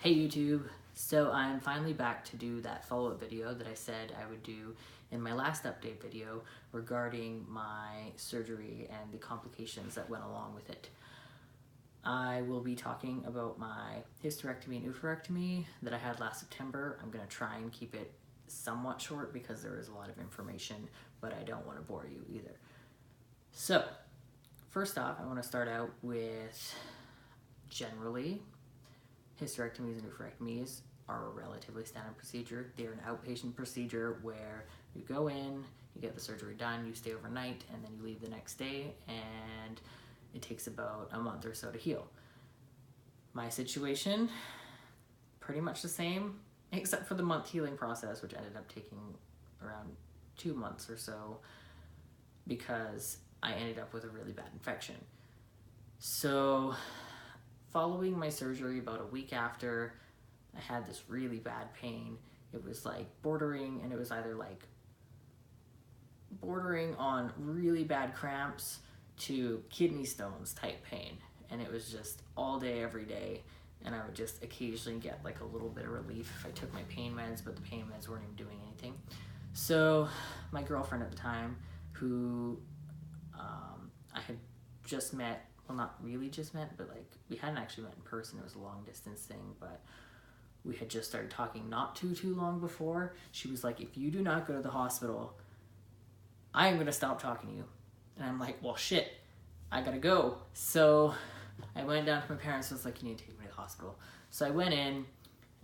Hey YouTube, so I'm finally back to do that follow-up video that I said I would do in my last update video regarding my surgery and the complications that went along with it. I will be talking about my hysterectomy and oophorectomy that I had last September. I'm going to try and keep it somewhat short because there is a lot of information, but I don't want to bore you either. So, first off, I want to start out with generally hysterectomies and oophorectomies are a relatively standard procedure. They're an outpatient procedure where you go in, you get the surgery done, you stay overnight, and then you leave the next day, and it takes about a month or so to heal. My situation, pretty much the same, except for the month healing process, which ended up taking around 2 months or so because I ended up with a really bad infection. So, following my surgery, about a week after, I had this really bad pain. It was like bordering on really bad cramps to kidney stones type pain. And it was just all day, every day. And I would just occasionally get like a little bit of relief if I took my pain meds, but the pain meds weren't even doing anything. So my girlfriend at the time, who I had just met, well, not really just met, but like we hadn't actually met in person. It was a long distance thing, but we had just started talking not too long before. She was like, if you do not go to the hospital, I am going to stop talking to you. And I'm like, well, shit, I gotta go. So I went down to my parents and was like, you need to take me to the hospital. So I went in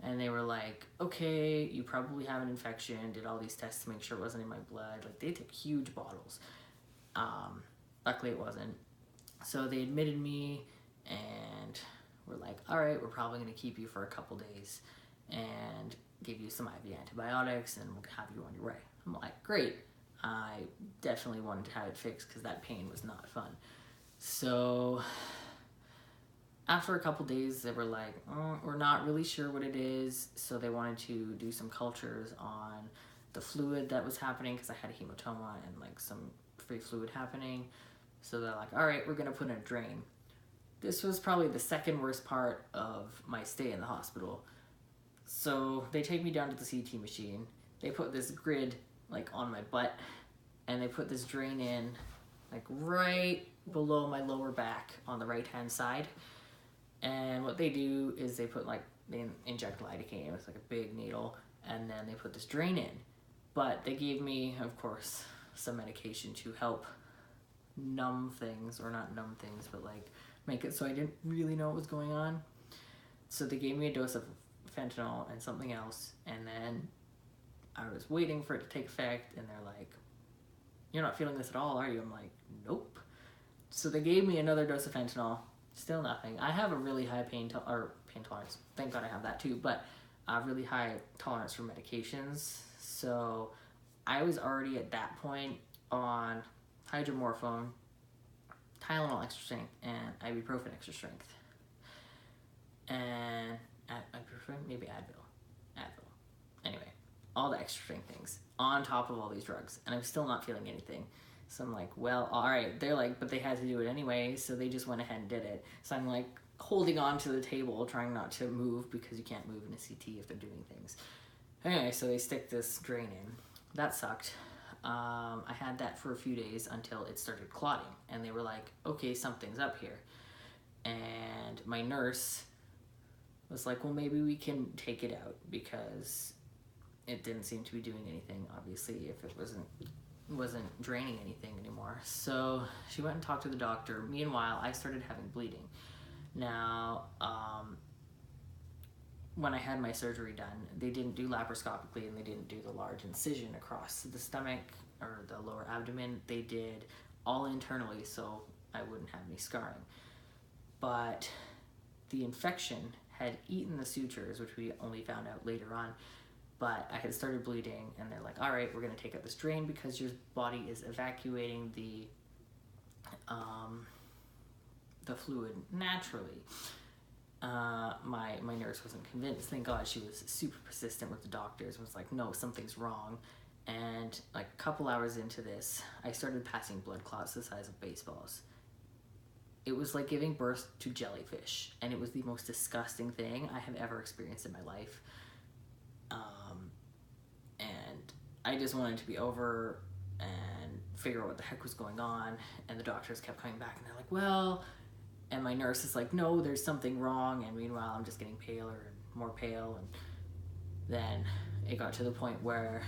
and they were like, okay, you probably have an infection, did all these tests to make sure it wasn't in my blood. Like they took huge bottles. Luckily it wasn't. So they admitted me and were like, all right, we're probably going to keep you for a couple days and give you some IV antibiotics and we'll have you on your way. I'm like, great. I definitely wanted to have it fixed because that pain was not fun. So after a couple days, they were like, we're not really sure what it is. So they wanted to do some cultures on the fluid that was happening because I had a hematoma and like some free fluid happening. So they're like, all right, we're going to put in a drain. This was probably the second worst part of my stay in the hospital. So they take me down to the CT machine. They put this grid like on my butt and they put this drain in like right below my lower back on the right hand side. And what they do is they inject lidocaine with like a big needle and then they put this drain in. But they gave me, of course, some medication to help numb things, or not numb things, but like make it so I didn't really know what was going on. So they gave me a dose of fentanyl and something else, and then I was waiting for it to take effect, and they're like, you're not feeling this at all, are you? I'm like, nope. So they gave me another dose of fentanyl, still nothing. I have a really high pain tolerance. Thank God I have that too, but a really high tolerance for medications. So I was already at that point on hydromorphone, Tylenol extra strength, and ibuprofen extra strength. And ibuprofen, maybe Advil. Anyway, all the extra strength things on top of all these drugs, and I'm still not feeling anything. So I'm like, well, all right. They're like, but they had to do it anyway, so they just went ahead and did it. So I'm like holding on to the table, trying not to move because you can't move in a CT if they're doing things. Anyway, so they stick this drain in. That sucked. I had that for a few days until it started clotting, and they were like, okay, something's up here. And my nurse was like, well, maybe we can take it out because it didn't seem to be doing anything, obviously, if it wasn't draining anything anymore. So she went and talked to the doctor. Meanwhile, I started having bleeding. Now, when I had my surgery done, they didn't do laparoscopically and they didn't do the large incision across the stomach or the lower abdomen. They did all internally so I wouldn't have any scarring. But the infection had eaten the sutures, which we only found out later on. But I had started bleeding and they're like, all right, we're going to take out this drain because your body is evacuating the fluid naturally. My nurse wasn't convinced. Thank God she was super persistent with the doctors and was like, no, something's wrong. And like a couple hours into this, I started passing blood clots the size of baseballs. it was like giving birth to jellyfish, and it was the most disgusting thing I have ever experienced in my life. And I just wanted to be over and figure out what the heck was going on, and the doctors kept coming back, and they're like, well, and my nurse is like, no, there's something wrong, and meanwhile I'm just getting paler and more pale, and then it got to the point where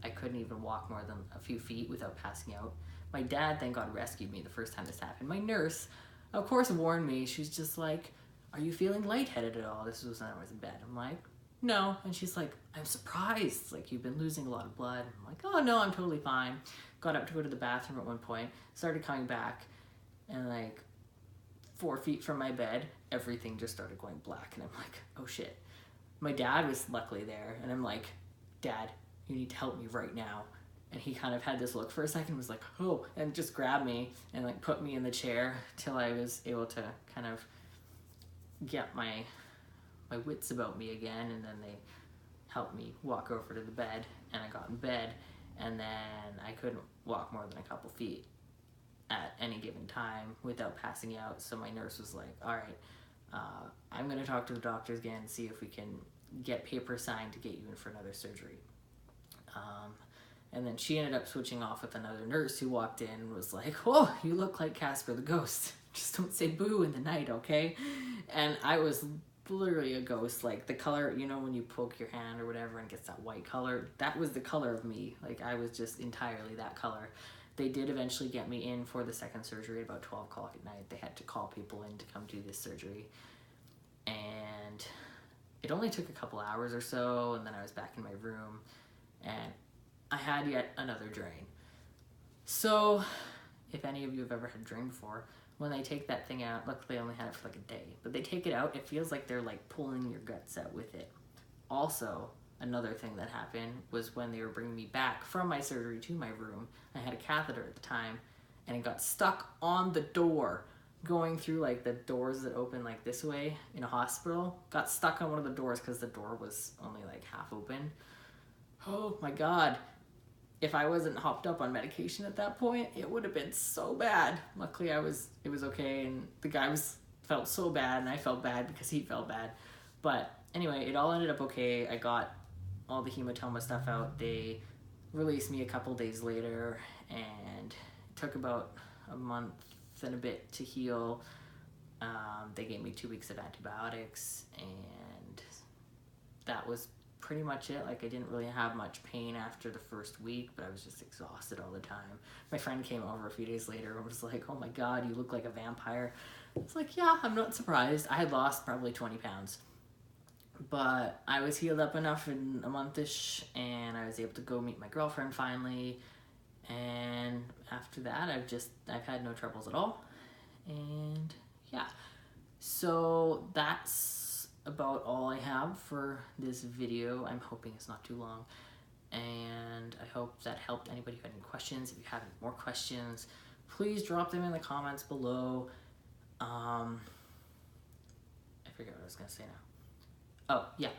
I couldn't even walk more than a few feet without passing out. My dad, thank God, rescued me the first time this happened. My nurse, of course, warned me. She's just like, are you feeling lightheaded at all? This was when I was in bed. I'm like, no. And she's like, I'm surprised. Like, you've been losing a lot of blood. I'm like, oh, no, I'm totally fine. Got up to go to the bathroom at one point, started coming back, and like 4 feet from my bed, everything just started going black. And I'm like, oh, shit. My dad was luckily there. And I'm like, Dad, you need to help me right now. And he kind of had this look for a second, was like, oh, and just grabbed me and like put me in the chair till I was able to kind of get my wits about me again. And then they helped me walk over to the bed, and I got in bed, and then I couldn't walk more than a couple feet at any given time without passing out. So my nurse was like, all right, I'm gonna talk to the doctors again and see if we can get paper signed to get you in for another surgery. And then she ended up switching off with another nurse who walked in and was like, oh, you look like Casper the Ghost. Just don't say boo in the night, okay? And I was literally a ghost. Like, the color, you know, when you poke your hand or whatever and it gets that white color, that was the color of me. Like, I was just entirely that color. They did eventually get me in for the second surgery at about 12 o'clock at night. They had to call people in to come do this surgery. And it only took a couple hours or so, and then I was back in my room, and I had yet another drain. So, if any of you have ever had a drain before, when they take that thing out, luckily I only had it for like a day, but they take it out, it feels like they're like pulling your guts out with it. Also, another thing that happened was when they were bringing me back from my surgery to my room, I had a catheter at the time, and it got stuck on the door, going through like the doors that open like this way in a hospital, got stuck on one of the doors because the door was only like half open. Oh my God. If I wasn't hopped up on medication at that point, it would have been so bad. Luckily, it was okay, and the guy felt so bad, and I felt bad because he felt bad. But anyway, it all ended up okay. I got all the hematoma stuff out. They released me a couple days later, and it took about a month and a bit to heal. They gave me 2 weeks of antibiotics, and that was pretty much it. Like, I didn't really have much pain after the first week, but I was just exhausted all the time. My friend came over a few days later and was like, oh my God, you look like a vampire. It's like, yeah, I'm not surprised. I had lost probably 20 pounds, but I was healed up enough in a month-ish, and I was able to go meet my girlfriend finally. And after that, I've had no troubles at all. And yeah, so that's about all I have for this video. I'm hoping it's not too long, and I hope that helped anybody who had any questions. If you have any more questions, please drop them in the comments below. I forget what I was gonna say now. Oh yeah,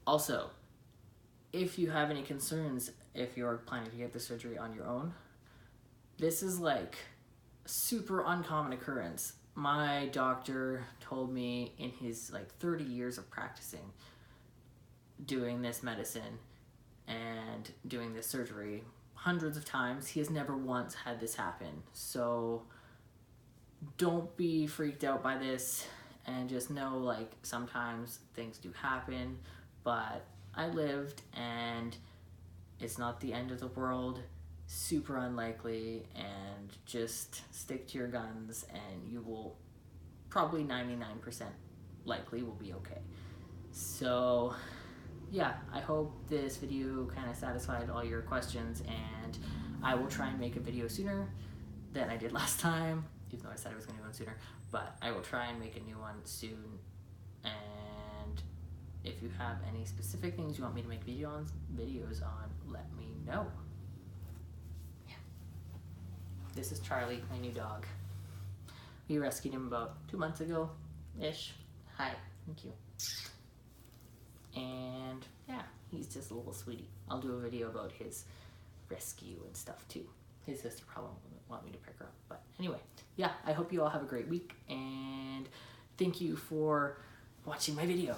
also, if you have any concerns, if you're planning to get the surgery on your own, this is like a super uncommon occurrence. My doctor told me in his like 30 years of practicing doing this medicine and doing this surgery hundreds of times, he has never once had this happen. So don't be freaked out by this, and just know, like, sometimes things do happen, but I lived, and it's not the end of the world. Super unlikely, and just stick to your guns, and you will probably 99% likely will be okay. So yeah, I hope this video kind of satisfied all your questions, and I will try and make a video sooner than I did last time, even though I said I was going to do one sooner, but I will try and make a new one soon. And if you have any specific things you want me to make videos on, let me know. This is Charlie, my new dog. We rescued him about 2 months ago-ish. Hi, thank you. And yeah, he's just a little sweetie. I'll do a video about his rescue and stuff too. his sister probably wouldn't want me to pick her up. But anyway, yeah, I hope you all have a great week, and thank you for watching my video.